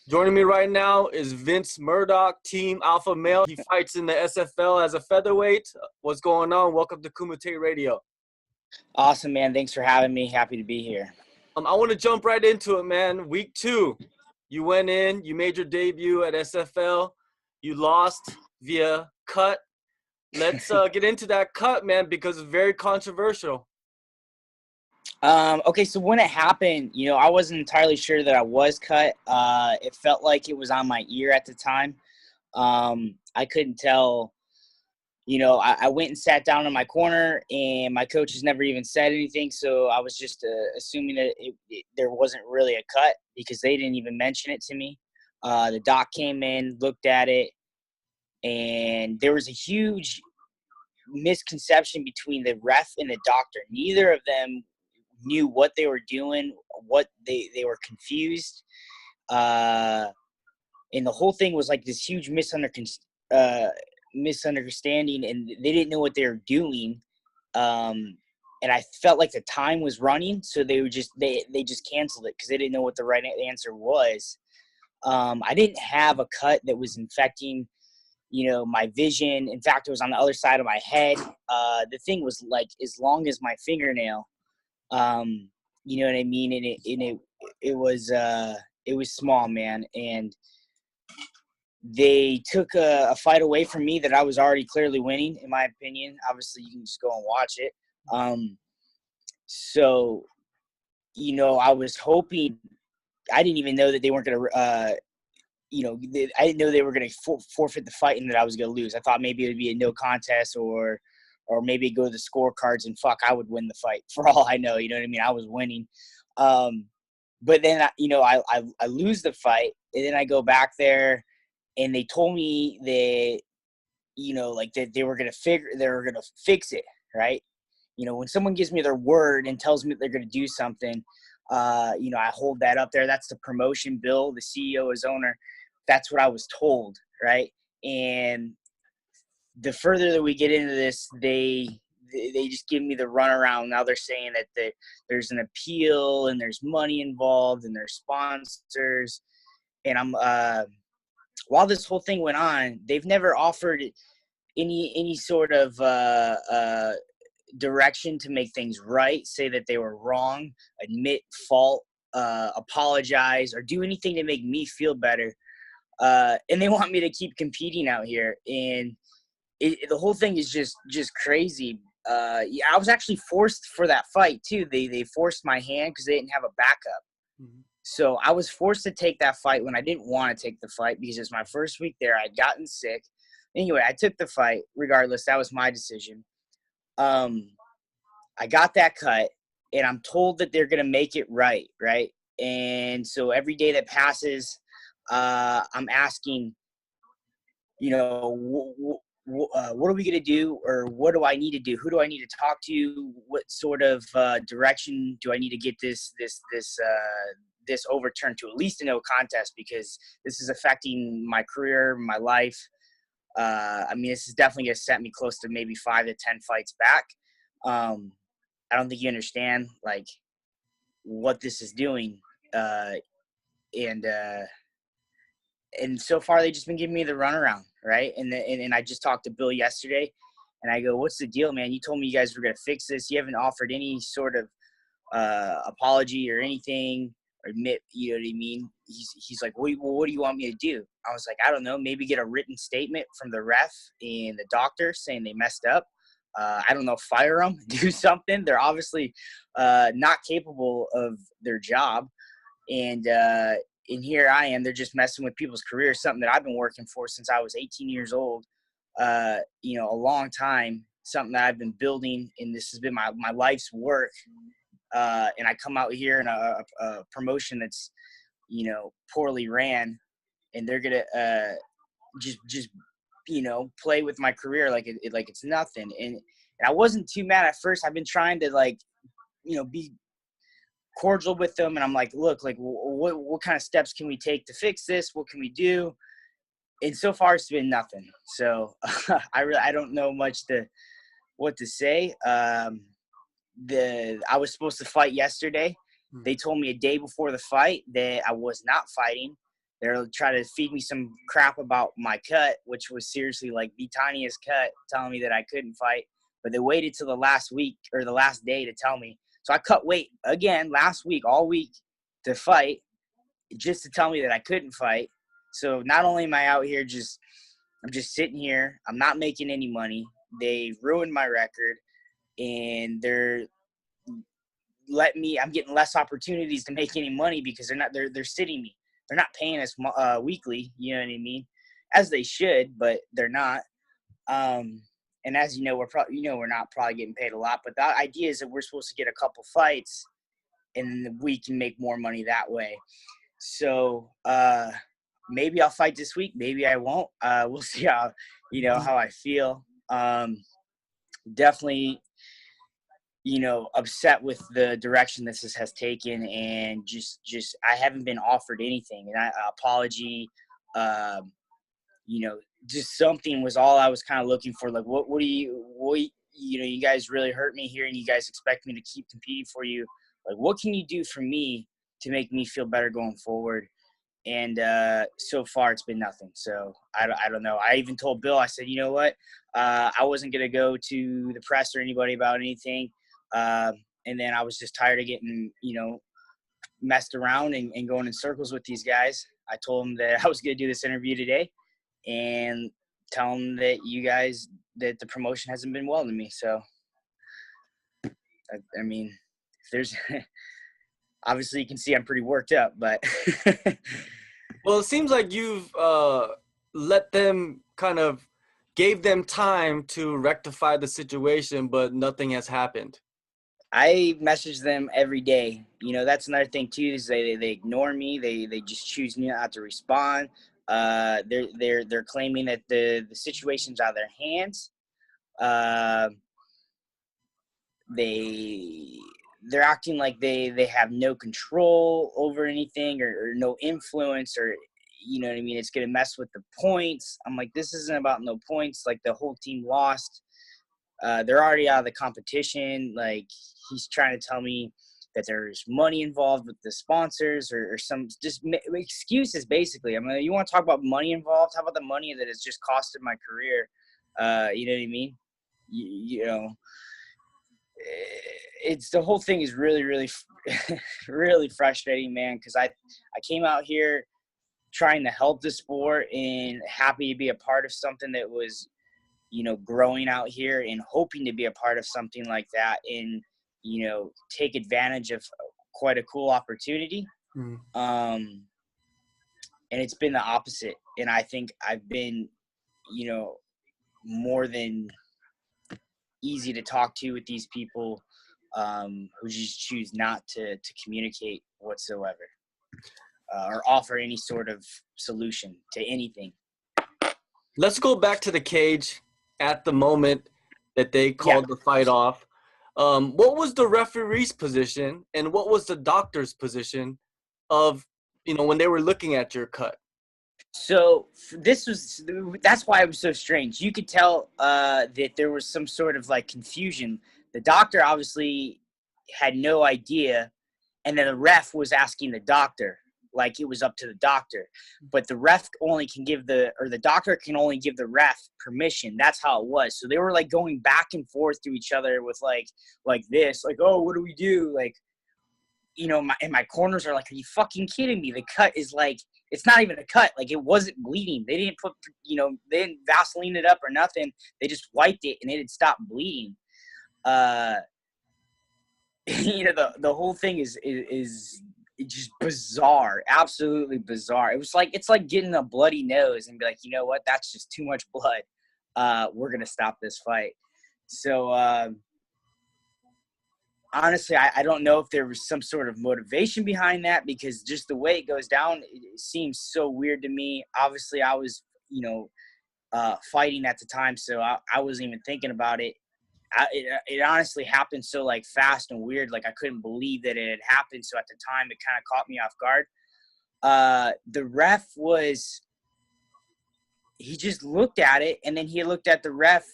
Joining me right now is Vince Murdock, Team Alpha Male. He fights in the SFL as a featherweight. What's going on? Welcome to Kumite Radio. Awesome, man. Thanks for having me. Happy to be here. I want to jump right into it, man. Week 2, you went in, you made your debut at SFL. You lost via cut. Let's get into that cut, man, because it's very controversial. Okay, so when it happened, I wasn't entirely sure that I was cut. It felt like it was on my ear at the time. I couldn't tell. I went and sat down in my corner, and my coaches never even said anything. So I was just assuming that there wasn't really a cut because they didn't even mention it to me. The doc came in, looked at it, and there was a huge misconception between the ref and the doctor. Neither of them knew what they were doing, what they were confused. And the whole thing was like this huge misunderstanding, and they didn't know what they were doing. And I felt like the time was running, so they just canceled it because they didn't know what the right answer was. I didn't have a cut that was infecting my vision. In fact, it was on the other side of my head. The thing was like as long as my fingernail. You know what I mean? And it was small, man. And they took a fight away from me that I was already clearly winning, in my opinion. Obviously, you can just go and watch it. So, I was hoping. I didn't even know that they weren't going to. I didn't know they were going to forfeit the fight and that I was going to lose. I thought maybe it would be a no contest or maybe go to the scorecards and I would win the fight for all I know. You know what I mean? I was winning. But then, I lose the fight, and then I go back there and they told me that, that they were going to fix it. Right. When someone gives me their word and tells me that they're going to do something, I hold that up there. That's the promotion bill. The CEO is owner. That's what I was told. Right. And the further that we get into this, they just give me the runaround. Now they're saying that there's an appeal and there's money involved and there's sponsors. And while this whole thing went on, they've never offered any sort of direction to make things right, say that they were wrong, admit fault, apologize, or do anything to make me feel better. And they want me to keep competing out here. And the whole thing is just crazy. I was actually forced for that fight too. They forced my hand because they didn't have a backup. Mm-hmm. So I was forced to take that fight when I didn't want to take the fight because it's my first week there. I'd gotten sick. Anyway, I took the fight regardless. That was my decision. I got that cut, and I'm told that they're going to make it right. And so every day that passes, I'm asking, what are we going to do, or what do I need to do? Who do I need to talk to? What sort of direction do I need to get this overturned to at least a no contest, because this is affecting my career, my life. This is definitely going to set me close to maybe 5 to 10 fights back. I don't think you understand like what this is doing. And so far they've just been giving me the runaround, right? And I just talked to Bill yesterday, and I go, "What's the deal, man? You told me you guys were gonna fix this. You haven't offered any sort of apology or anything, or admit, you know what I mean?" He's like, what do you want me to do? I was like, I don't know, maybe get a written statement from the ref and the doctor saying they messed up. I don't know, fire them, do something. They're obviously not capable of their job. And here I am, they're just messing with people's careers, something that I've been working for since I was 18 years old, a long time, something that I've been building, and this has been my life's work. And I come out here in a promotion that's, poorly ran, and they're going to just play with my career like it's nothing. And I wasn't too mad at first. I've been trying to be cordial with them, and I'm like, look, like what kind of steps can we take to fix this? What can we do? And so far it's been nothing. So I don't know much what to say. I was supposed to fight yesterday. They told me a day before the fight that I was not fighting. They're trying to feed me some crap about my cut, which was seriously like the tiniest cut, telling me that I couldn't fight. But they waited till the last week or the last day to tell me. So I cut weight again last week, all week to fight, just to tell me that I couldn't fight. So not only am I out here I'm just sitting here. I'm not making any money. They ruined my record, and I'm getting less opportunities to make any money because they're sitting me. They're not paying us weekly, you know what I mean? As they should, but they're not. And as you know, we're not probably getting paid a lot, but the idea is that we're supposed to get a couple fights and we can make more money that way. So, maybe I'll fight this week. Maybe I won't. We'll see how I feel. Definitely, upset with the direction this has taken, and just I haven't been offered anything. And apology, just something was all I was kind of looking for. Like, what do you guys really hurt me here, and you guys expect me to keep competing for you. Like, what can you do for me to make me feel better going forward? And so far it's been nothing. So I don't know. I even told Bill, I said, you know what? I wasn't going to go to the press or anybody about anything. And then I was just tired of getting, messed around and going in circles with these guys. I told them that I was going to do this interview today and tell them that that the promotion hasn't been well to me. So, I mean, if there's obviously you can see I'm pretty worked up, but Well, it seems like you've let them gave them time to rectify the situation, but nothing has happened. I message them every day. That's another thing too, is they ignore me. They just choose not to respond. They're claiming that the situation's out of their hands. They're acting like they have no control over anything or no influence, or you know what I mean, it's gonna mess with the points. I'm like, this isn't about no points. Like, the whole team lost. They're already out of the competition. Like, he's trying to tell me that there's money involved with the sponsors or some just excuses, basically. I mean, you want to talk about money involved? How about the money that has just costed my career? You know what I mean? It's the whole thing is really, really, really frustrating, man, because I came out here trying to help the sport and happy to be a part of something that was, growing out here, and hoping to be a part of something like that and, take advantage of quite a cool opportunity. And it's been the opposite. And I think I've been, more than easy to talk to with these people who just choose not to communicate whatsoever or offer any sort of solution to anything. Let's go back to the cage at the moment that they called the fight off. What was the referee's position and what was the doctor's position of, when they were looking at your cut? So that's why it was so strange. You could tell that there was some sort of like confusion. The doctor obviously had no idea, and then the ref was asking the doctor like it was up to the doctor. But the ref the doctor can only give the ref permission. That's how it was. So they were like going back and forth to each other with like this, like, oh, what do we do? Like, and my corners are like, are you fucking kidding me? The cut is like, it's not even a cut. Like, it wasn't bleeding. They didn't put, they didn't Vaseline it up or nothing. They just wiped it and it had stopped bleeding. The whole thing is just bizarre, absolutely bizarre. It's like getting a bloody nose and be like, you know what? That's just too much blood. We're going to stop this fight. So, honestly, I don't know if there was some sort of motivation behind that, because just the way it goes down, it seems so weird to me. Obviously, I was, fighting at the time, so I wasn't even thinking about it. It honestly happened so like fast and weird. Like, I couldn't believe that it had happened. So at the time, it kind of caught me off guard. The ref he just looked at it, and then he looked at the ref.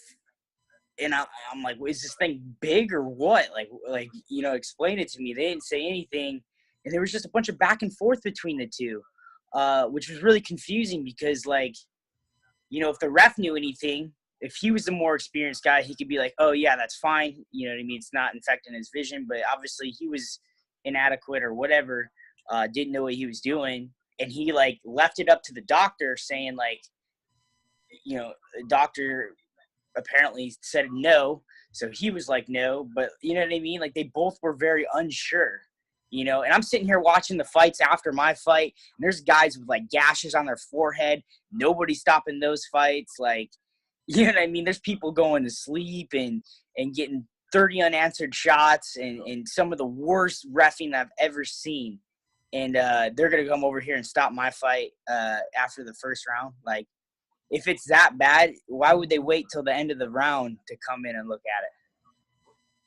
And I'm like, is this thing big or what? Like, explain it to me. They didn't say anything. And there was just a bunch of back and forth between the two. which was really confusing because, like, you know, if the ref knew anything, if he was the more experienced guy, he could be like, oh, yeah, that's fine. You know what I mean? It's not infecting his vision. But obviously he was inadequate or whatever, didn't know what he was doing. And he, like, left it up to the doctor saying, like, you know, the doctor apparently said no. So he was like, no. But you know what I mean? Like, they both were very unsure. You know, and I'm sitting here watching the fights after my fight, and there's guys with, like, gashes on their forehead. Nobody's stopping those fights. Like, you know what I mean? There's people going to sleep and getting 30 unanswered shots and some of the worst reffing I've ever seen. And they're going to come over here and stop my fight after the first round. Like, if it's that bad, why would they wait till the end of the round to come in and look at it?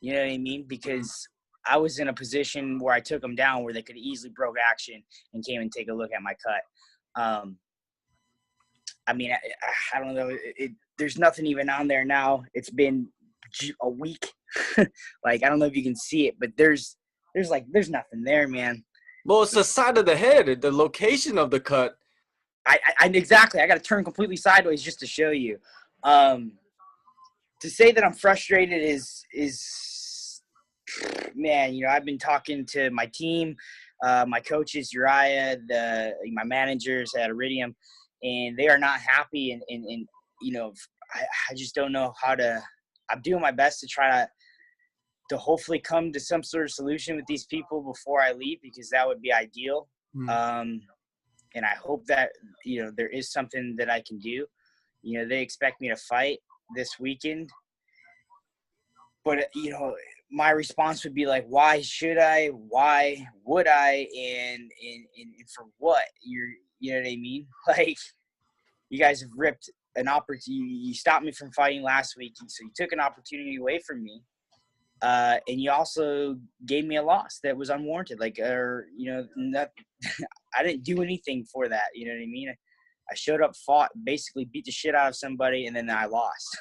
You know what I mean? Because I was in a position where I took them down where they could easily broke action and came and take a look at my cut. I mean, I don't know. There's nothing even on there now. It's been a week. Like, I don't know if you can see it, but there's nothing there, man. Well, it's the side of the head, the location of the cut. I exactly. I got to turn completely sideways just to show you. To say that I'm frustrated is, man, you know, I've been talking to my team, my coaches, Uriah, my managers at Iridium, and they are not happy. And you know, I just don't know how to. I'm doing my best to try to hopefully come to some sort of solution with these people before I leave, because that would be ideal. And I hope that, you know, there is something that I can do. You know, they expect me to fight this weekend, but, you know, my response would be like, why should I? Why would I? And for what? You know what I mean? Like, you guys have ripped an opportunity. You stopped me from fighting last week, so you took an opportunity away from me. And you also gave me a loss that was unwarranted. Like, or, you know, not, I didn't do anything for that. You know what I mean? I showed up, fought, basically beat the shit out of somebody, and then I lost.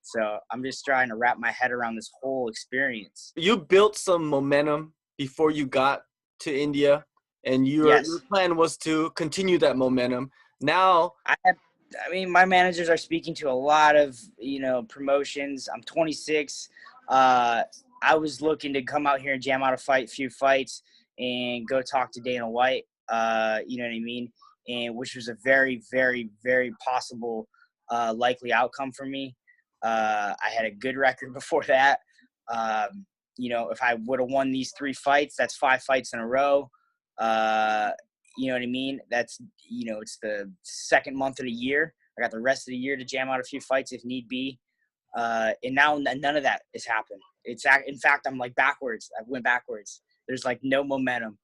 So I'm just trying to wrap my head around this whole experience. You built some momentum before you got to India, and your plan was to continue that momentum. Now, I mean, my managers are speaking to a lot of, you know, promotions. I'm 26. I was looking to come out here and jam out a few fights and go talk to Dana White. You know what I mean? And which was a very, very, very possible, likely outcome for me. I had a good record before that. You know, if I would have won these 3 fights, that's 5 fights in a row. You know what I mean? That's, you know, it's the second month of the year. I got the rest of the year to jam out a few fights if need be. And now none of that has happened. In fact, I'm like backwards. I went backwards. There's like no momentum.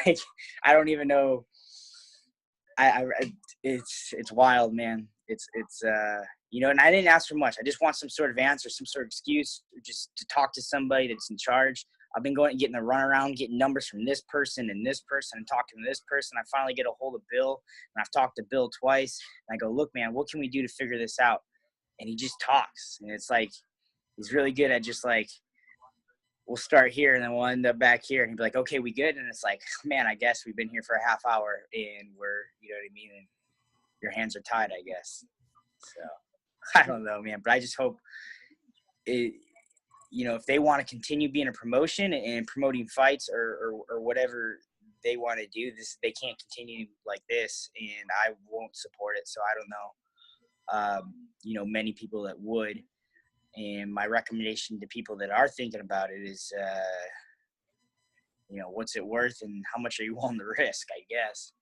Like, I don't even know. It's wild, man. It's you know, and I didn't ask for much. I just want some sort of answer, some sort of excuse, just to talk to somebody that's in charge. I've been going and getting the runaround, getting numbers from this person and talking to this person. I finally get a hold of Bill, and I've talked to Bill twice. And I go, look, man, what can we do to figure this out? And he just talks, and it's like he's really good at just like, we'll start here and then we'll end up back here, and he'd be like, okay, we good? And it's like, man, I guess we've been here for a half hour and we're, you know what I mean, and your hands are tied, I guess. So I don't know, man, but I just hope it, you know, if they want to continue being a promotion and promoting fights or whatever they want to do, this, they can't continue like this, and I won't support it. So I don't know, you know, many people that would. And my recommendation to people that are thinking about it is, you know, what's it worth and how much are you willing to risk, I guess.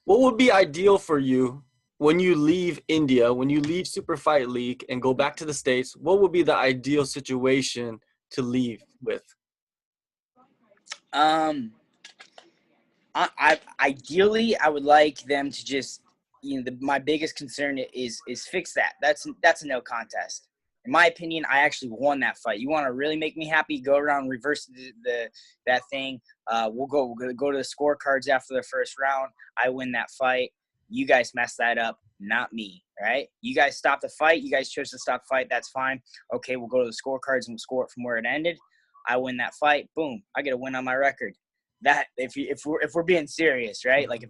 what would be ideal for you when you leave India, when you leave Super Fight League and go back to the States? What would be the ideal situation to leave with? Ideally, I would like them to just, you know, my biggest concern is fix that. That's a no contest. In my opinion, I actually won that fight. You want to really make me happy? Go around and reverse that thing. We'll go to the scorecards after the first round. I win that fight. You guys messed that up, not me, right? You guys stopped the fight. You guys chose to stop the fight. That's fine. Okay, we'll go to the scorecards and we'll score it from where it ended. I win that fight. Boom. I get a win on my record. that if we're being serious, right? Like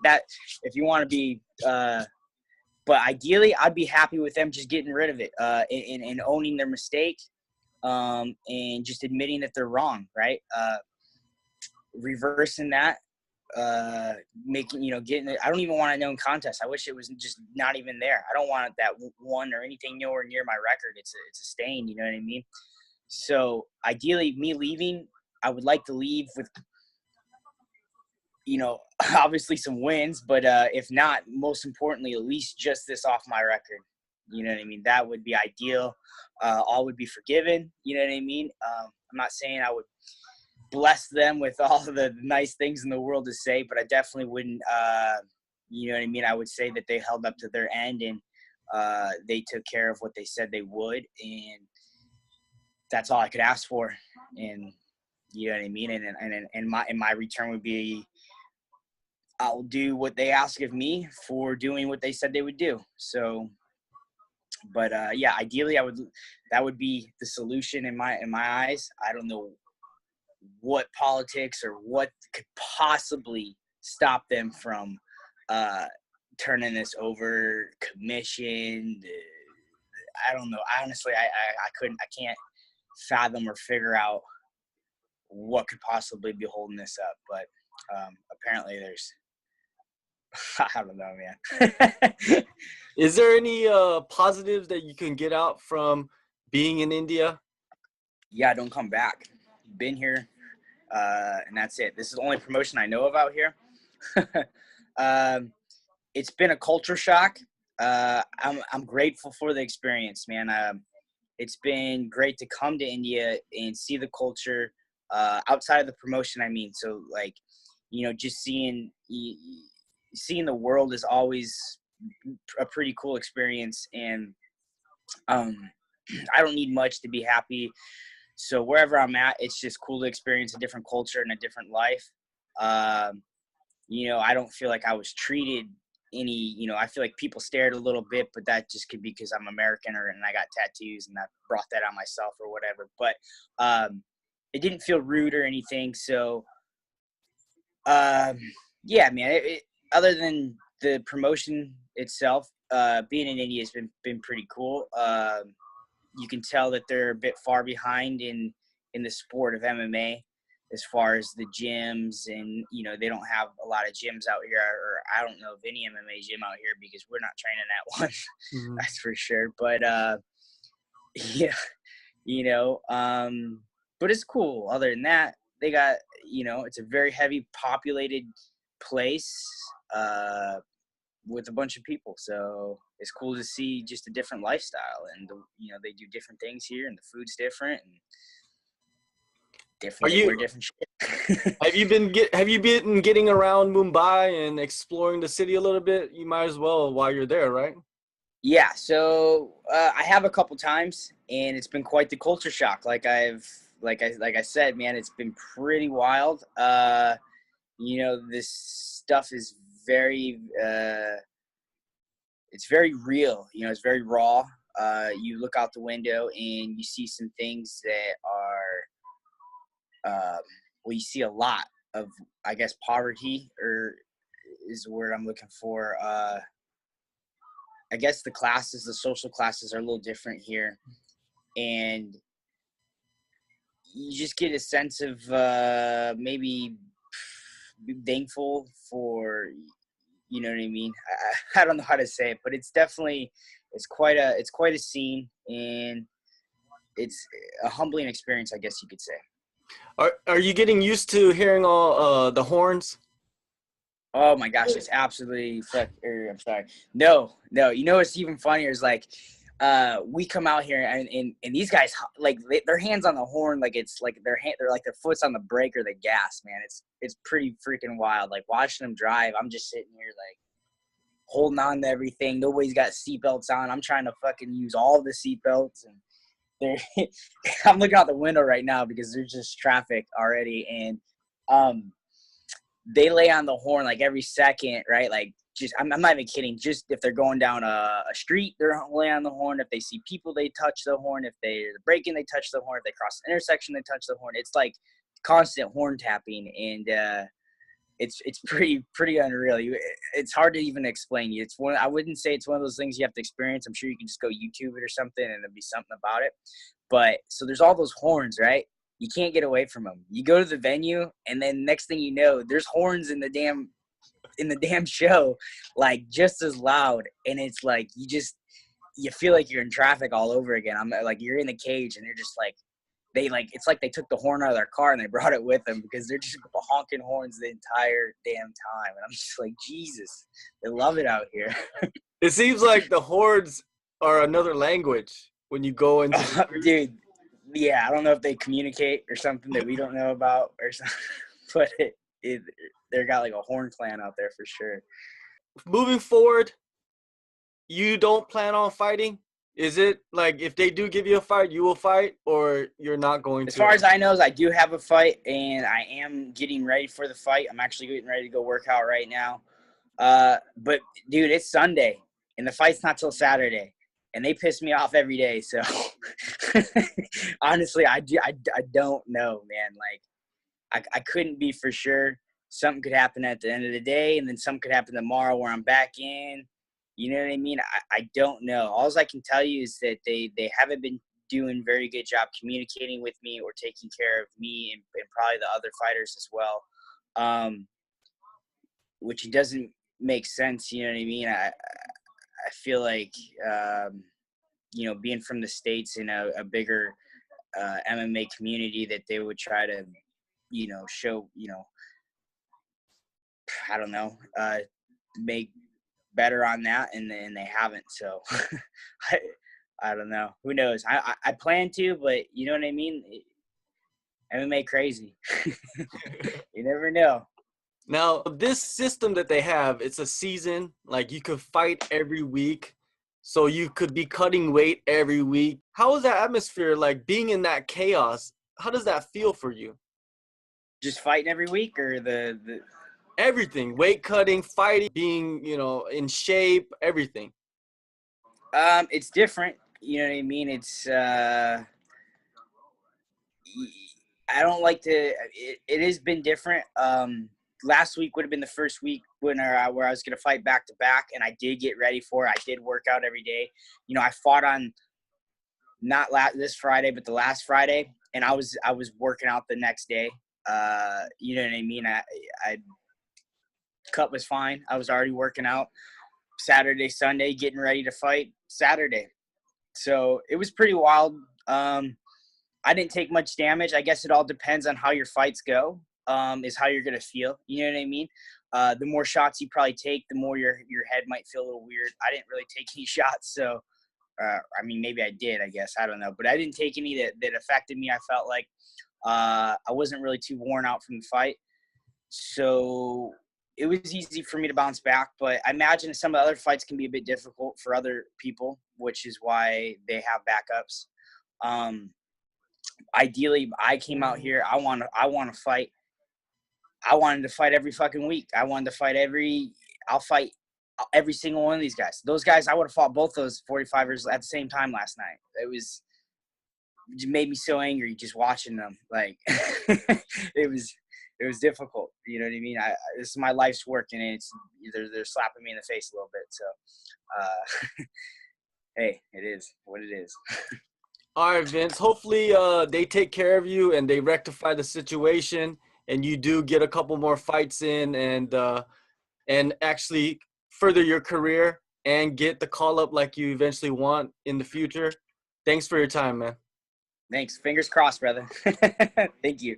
if you want to be, but ideally, I'd be happy with them just getting rid of it, and owning their mistake, and just admitting that they're wrong, right? Reversing that, making, getting it. I don't even want a known contest. I wish it was just not even there. I don't want that one or anything nowhere near my record. It's a stain, you know what I mean? So ideally, me leaving, I would like to leave with, obviously some wins, but if not, most importantly, at least just this off my record. You know what I mean? That would be ideal. All would be forgiven. You know what I mean? I'm not saying I would bless them with all the nice things in the world to say, but I definitely wouldn't, you know what I mean? I would say that they held up to their end, and they took care of what they said they would, and that's all I could ask for. And you know what I mean? And my return would be, I'll do what they ask of me for doing what they said they would do. So, but yeah, ideally that would be the solution in my eyes. I don't know what politics or what could possibly stop them from turning this over, commissioned. I don't know. Honestly, I can't fathom or figure out what could possibly be holding this up. But apparently there's, I don't know, man. Is there any positives that you can get out from being in India? Yeah, don't come back. Been here, and that's it. This is the only promotion I know of out here. It's been a culture shock. I'm grateful for the experience, man. It's been great to come to India and see the culture outside of the promotion. I mean, so like, just seeing the world is always a pretty cool experience, and I don't need much to be happy. So wherever I'm at, it's just cool to experience a different culture and a different life. I don't feel like I was treated I feel like people stared a little bit, but that just could be because I'm American and I got tattoos and I brought that on myself or whatever. But it didn't feel rude or anything. So yeah, man, other than the promotion itself, being in India has been pretty cool. You can tell that they're a bit far behind in the sport of MMA as far as the gyms, and they don't have a lot of gyms out here, or I don't know of any MMA gym out here because we're not training at one. Mm-hmm. That's for sure. But yeah, but it's cool. Other than that, they got, it's a very heavy populated place with a bunch of people. So it's cool to see just a different lifestyle, and they do different things here, and the food's different, and different. They wear different shit. Have you been getting around Mumbai and exploring the city a little bit? You might as well while you're there, right? Yeah, so I have a couple times, and it's been quite the culture shock. Like I said, man, it's been pretty wild. This stuff is very it's very real. It's very raw. You look out the window and you see some things that are you see a lot of, I guess, poverty, or is the word I'm looking for. I guess the social classes are a little different here, and you just get a sense of maybe thankful for, you know what I mean? I don't know how to say it, but it's definitely, it's quite a scene, and it's a humbling experience, I guess you could say. Are you getting used to hearing all the horns? Oh my gosh, it's absolutely I'm sorry. No. What's even funnier is like, we come out here and these guys, like, their hands on the horn, like it's like they're like their foot's on the brake or the gas, man. It's pretty freaking wild. Like watching them drive, I'm just sitting here like holding on to everything. Nobody's got seatbelts on. I'm trying to fucking use all the seatbelts, and I'm looking out the window right now because there's just traffic already, and they lay on the horn like every second, right? Like, just I'm not even kidding. Just if they're going down a street, they're laying on the horn. If they see people, they touch the horn. If they're braking, they touch the horn. If they cross the intersection, they touch the horn. It's like constant horn tapping, and it's pretty unreal. It's hard to even explain. I wouldn't say it's one of those things you have to experience. I'm sure you can just go YouTube it or something and there'll be something about it. But so there's all those horns, right? You can't get away from them. You go to the venue, and then next thing you know, there's horns in the damn show, like just as loud. And it's like you feel like you're in traffic all over again. I'm like, you're in the cage, and they're just like, it's like they took the horn out of their car and they brought it with them, because they're just honking horns the entire damn time. And I'm just like, Jesus, they love it out here. It seems like the hordes are another language when you go into Dude, yeah, I don't know if they communicate or something that we don't know about or something, but they got like a horn clan out there for sure. Moving forward, you don't plan on fighting? Is it like if they do give you a fight, you will fight, or you're not going to? As far as I know, I do have a fight, and I am getting ready for the fight. I'm actually getting ready to go work out right now. But dude, it's Sunday, and the fight's not till Saturday, and they piss me off every day. So honestly, I don't know, man. Like I couldn't be for sure. Something could happen at the end of the day, and then something could happen tomorrow where I'm back in. You know what I mean? I don't know. All I can tell you is that they haven't been doing a very good job communicating with me or taking care of me and probably the other fighters as well, which doesn't make sense. You know what I mean? I feel like, being from the States in a bigger MMA community, that they would try to, show, I don't know, make better on that, and they haven't. So I don't know. Who knows? I plan to, but you know what I mean? MMA crazy. You never know. Now, this system that they have, it's a season. Like, you could fight every week, so you could be cutting weight every week. How is that atmosphere, like being in that chaos? How does that feel for you? Just fighting every week, or the Everything, weight cutting, fighting, being, in shape, everything. It's different. You know what I mean? It's I don't like to. It has been different. Last week would have been the first week where I was going to fight back to back, and I did get ready for it. I did work out every day. I fought on not this Friday, but the last Friday, and I was working out the next day. You know what I mean? I cut was fine. I was already working out Saturday, Sunday, getting ready to fight Saturday. So it was pretty wild. I didn't take much damage. I guess it all depends on how your fights go, is how you're going to feel. You know what I mean? The more shots you probably take, the more your head might feel a little weird. I didn't really take any shots. So, maybe I did, I guess. I don't know. But I didn't take any that affected me. I felt like I wasn't really too worn out from the fight. So it was easy for me to bounce back, but I imagine some of the other fights can be a bit difficult for other people, which is why they have backups. Ideally, I came out here. I want to fight. I wanted to fight every fucking week. I'll fight every single one of these guys. Those guys, I would have fought both those 45ers at the same time last night. It just made me so angry just watching them. Like, it was difficult. You know what I mean? This is my life's work, and they're slapping me in the face a little bit. So, hey, it is what it is. All right, Vince. Hopefully they take care of you and they rectify the situation, and you do get a couple more fights in and actually further your career and get the call up like you eventually want in the future. Thanks for your time, man. Thanks. Fingers crossed, brother. Thank you.